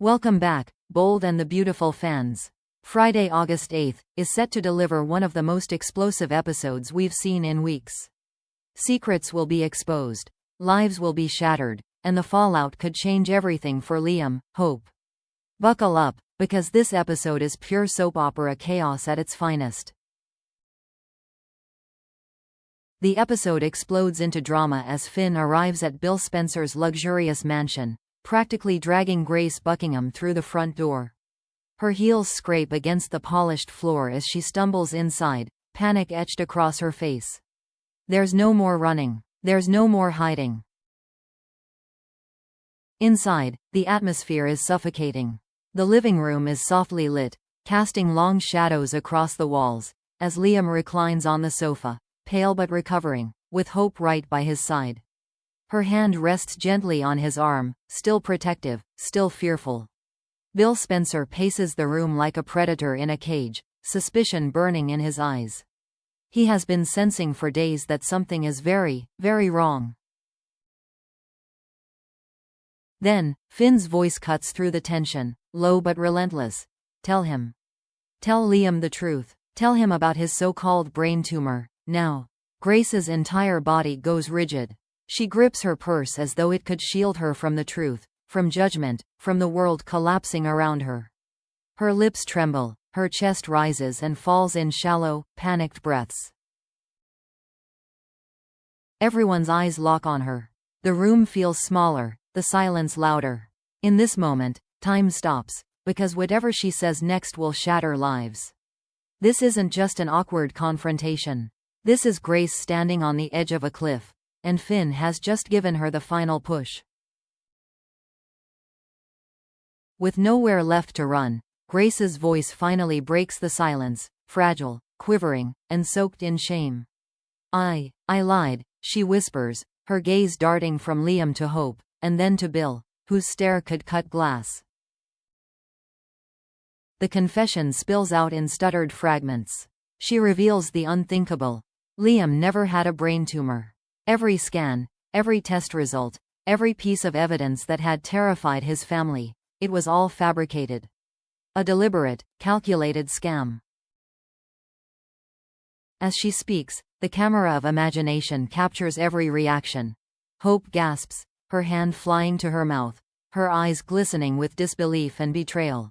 Welcome back, Bold and the Beautiful fans. Friday, August 8th, is set to deliver one of the most explosive episodes we've seen in weeks. Secrets will be exposed, lives will be shattered, and the fallout could change everything for Liam, Hope. Buckle up, because this episode is pure soap opera chaos at its finest. The episode explodes into drama as Finn arrives at Bill Spencer's luxurious mansion, practically dragging Grace Buckingham through the front door. Her heels scrape against the polished floor as she stumbles inside, panic etched across her face. There's no more running. There's no more hiding. Inside, the atmosphere is suffocating. The living room is softly lit, casting long shadows across the walls, as Liam reclines on the sofa, pale but recovering, with Hope right by his side. Her hand rests gently on his arm, still protective, still fearful. Bill Spencer paces the room like a predator in a cage, suspicion burning in his eyes. He has been sensing for days that something is very, very wrong. Then, Finn's voice cuts through the tension, low but relentless. Tell him. Tell Liam the truth. Tell him about his so-called brain tumor, now. Grace's entire body goes rigid. She grips her purse as though it could shield her from the truth, from judgment, from the world collapsing around her. Her lips tremble, her chest rises and falls in shallow, panicked breaths. Everyone's eyes lock on her. The room feels smaller, the silence louder. In this moment, time stops, because whatever she says next will shatter lives. This isn't just an awkward confrontation. This is Grace standing on the edge of a cliff, and Finn has just given her the final push. With nowhere left to run, Grace's voice finally breaks the silence, fragile, quivering, and soaked in shame. I lied, she whispers, her gaze darting from Liam to Hope, and then to Bill, whose stare could cut glass. The confession spills out in stuttered fragments. She reveals the unthinkable. Liam never had a brain tumor. Every scan, every test result, every piece of evidence that had terrified his family, it was all fabricated. A deliberate, calculated scam. As she speaks, the camera of imagination captures every reaction. Hope gasps, her hand flying to her mouth, her eyes glistening with disbelief and betrayal.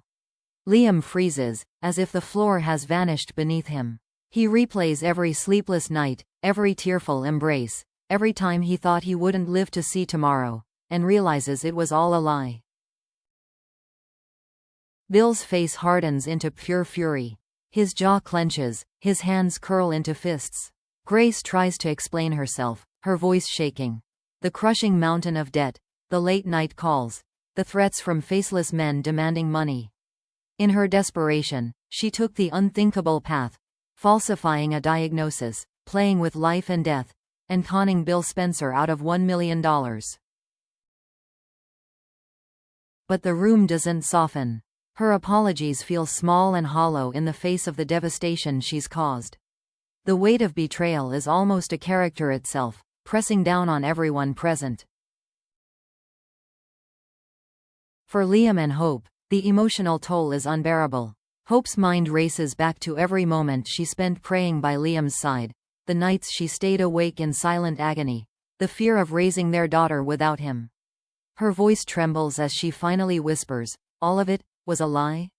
Liam freezes, as if the floor has vanished beneath him. He replays every sleepless night, every tearful embrace, every time he thought he wouldn't live to see tomorrow, and realizes it was all a lie. Bill's face hardens into pure fury. His jaw clenches, his hands curl into fists. Grace tries to explain herself, her voice shaking. The crushing mountain of debt, the late-night calls, the threats from faceless men demanding money. In her desperation, she took the unthinkable path, falsifying a diagnosis, playing with life and death, and conning Bill Spencer out of $1 million. But the room doesn't soften. Her apologies feel small and hollow in the face of the devastation she's caused. The weight of betrayal is almost a character itself, pressing down on everyone present. For Liam and Hope, the emotional toll is unbearable. Hope's mind races back to every moment she spent praying by Liam's side, the nights she stayed awake in silent agony, the fear of raising their daughter without him. Her voice trembles as she finally whispers, all of it was a lie?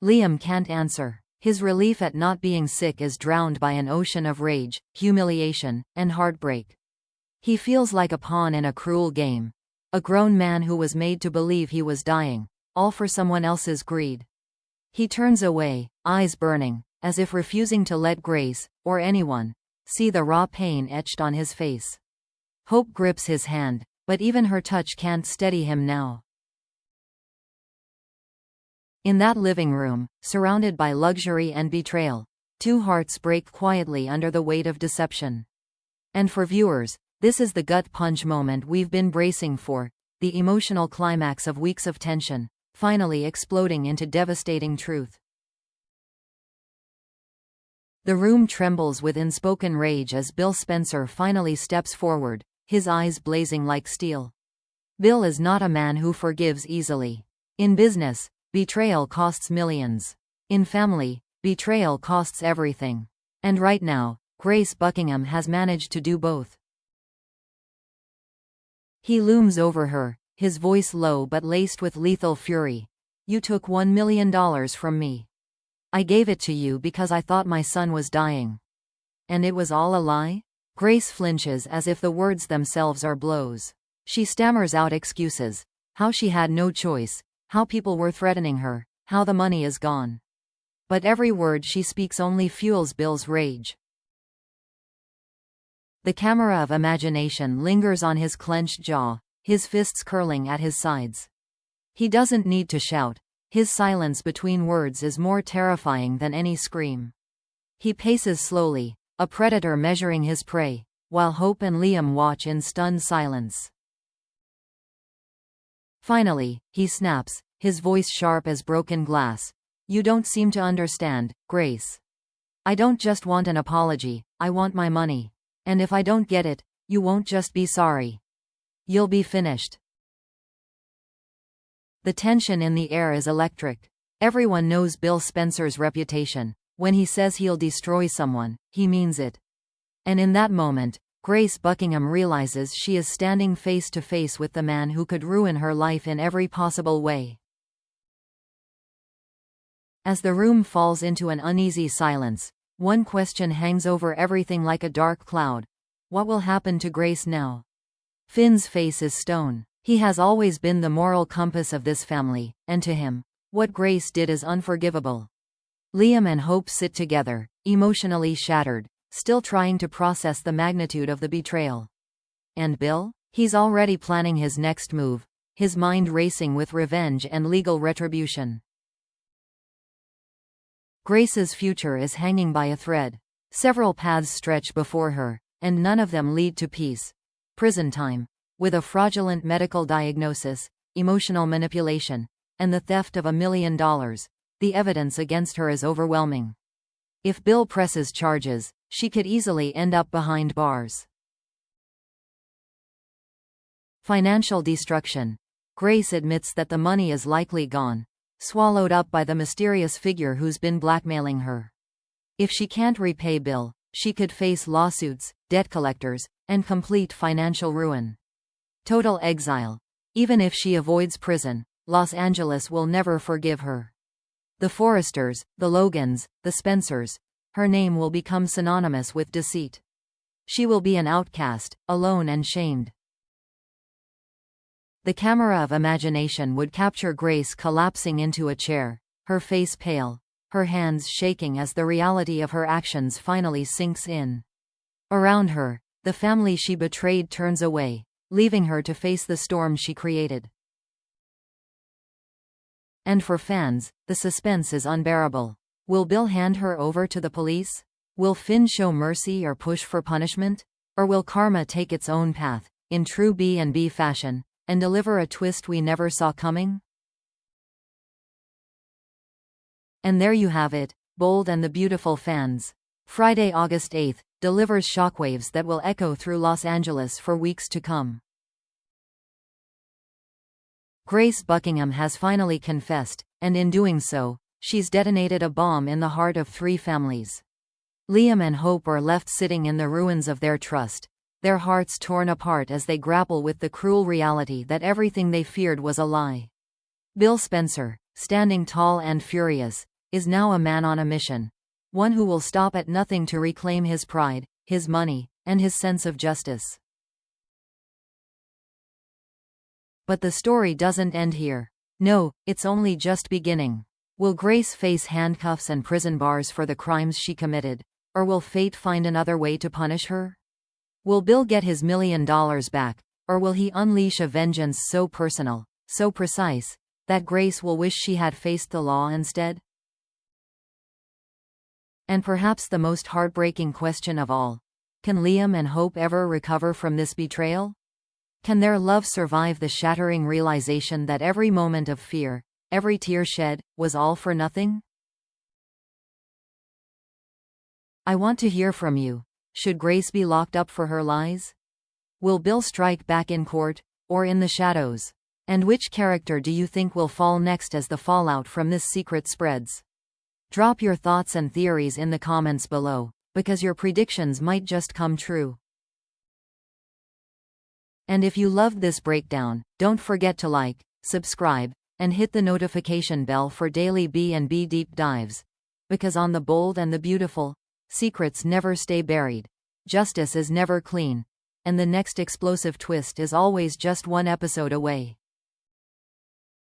Liam can't answer. His relief at not being sick is drowned by an ocean of rage, humiliation, and heartbreak. He feels like a pawn in a cruel game. A grown man who was made to believe he was dying, all for someone else's greed. He turns away, eyes burning, as if refusing to let Grace, or anyone, see the raw pain etched on his face. Hope grips his hand, but even her touch can't steady him now. In that living room, surrounded by luxury and betrayal, two hearts break quietly under the weight of deception. And for viewers, this is the gut punch moment we've been bracing for, the emotional climax of weeks of tension, finally exploding into devastating truth. The room trembles with unspoken rage as Bill Spencer finally steps forward, his eyes blazing like steel. Bill is not a man who forgives easily. In business, betrayal costs millions. In family, betrayal costs everything. And right now, Grace Buckingham has managed to do both. He looms over her, his voice low but laced with lethal fury. You took $1 million from me. I gave it to you because I thought my son was dying. And it was all a lie? Grace flinches as if the words themselves are blows. She stammers out excuses. How she had no choice, how people were threatening her, how the money is gone. But every word she speaks only fuels Bill's rage. The camera of imagination lingers on his clenched jaw, his fists curling at his sides. He doesn't need to shout. His silence between words is more terrifying than any scream. He paces slowly, a predator measuring his prey, while Hope and Liam watch in stunned silence. Finally, he snaps, his voice sharp as broken glass. You don't seem to understand, Grace. I don't just want an apology, I want my money. And if I don't get it, you won't just be sorry. You'll be finished. The tension in the air is electric. Everyone knows Bill Spencer's reputation. When he says he'll destroy someone, he means it. And in that moment, Grace Buckingham realizes she is standing face to face with the man who could ruin her life in every possible way. As the room falls into an uneasy silence, one question hangs over everything like a dark cloud. What will happen to Grace now? Finn's face is stone. He has always been the moral compass of this family, and to him, what Grace did is unforgivable. Liam and Hope sit together, emotionally shattered, still trying to process the magnitude of the betrayal. And Bill? He's already planning his next move, his mind racing with revenge and legal retribution. Grace's future is hanging by a thread. Several paths stretch before her, and none of them lead to peace. Prison time, with a fraudulent medical diagnosis, emotional manipulation, and the theft of $1 million, the evidence against her is overwhelming. If Bill presses charges, she could easily end up behind bars. Financial destruction. Grace admits that the money is likely gone, swallowed up by the mysterious figure who's been blackmailing her. If she can't repay Bill, she could face lawsuits, debt collectors, and complete financial ruin. Total exile. Even if she avoids prison, Los Angeles will never forgive her. The Forresters, the Logans, the Spencers, her name will become synonymous with deceit. She will be an outcast, alone and shamed. The camera of imagination would capture Grace collapsing into a chair, her face pale, her hands shaking as the reality of her actions finally sinks in. Around her, the family she betrayed turns away, leaving her to face the storm she created. And for fans, the suspense is unbearable. Will Bill hand her over to the police? Will Finn show mercy or push for punishment? Or will karma take its own path, in true B&B fashion, and deliver a twist we never saw coming? And there you have it, Bold and the Beautiful fans. Friday, August 8th, delivers shockwaves that will echo through Los Angeles for weeks to come. Grace Buckingham has finally confessed, and in doing so, she's detonated a bomb in the heart of 3 families. Liam and Hope are left sitting in the ruins of their trust, their hearts torn apart as they grapple with the cruel reality that everything they feared was a lie. Bill Spencer, standing tall and furious, is now a man on a mission, one who will stop at nothing to reclaim his pride, his money, and his sense of justice. But the story doesn't end here. No, it's only just beginning. Will Grace face handcuffs and prison bars for the crimes she committed, or will fate find another way to punish her? Will Bill get his $1 million back, or will he unleash a vengeance so personal, so precise, that Grace will wish she had faced the law instead? And perhaps the most heartbreaking question of all, can Liam and Hope ever recover from this betrayal? Can their love survive the shattering realization that every moment of fear, every tear shed, was all for nothing? I want to hear from you. Should Grace be locked up for her lies? Will Bill strike back in court, or in the shadows? And which character do you think will fall next as the fallout from this secret spreads? Drop your thoughts and theories in the comments below, because your predictions might just come true. And if you loved this breakdown, don't forget to like, subscribe, and hit the notification bell for daily B&B deep dives. Because on The Bold and the Beautiful, secrets never stay buried, justice is never clean, and the next explosive twist is always just one episode away.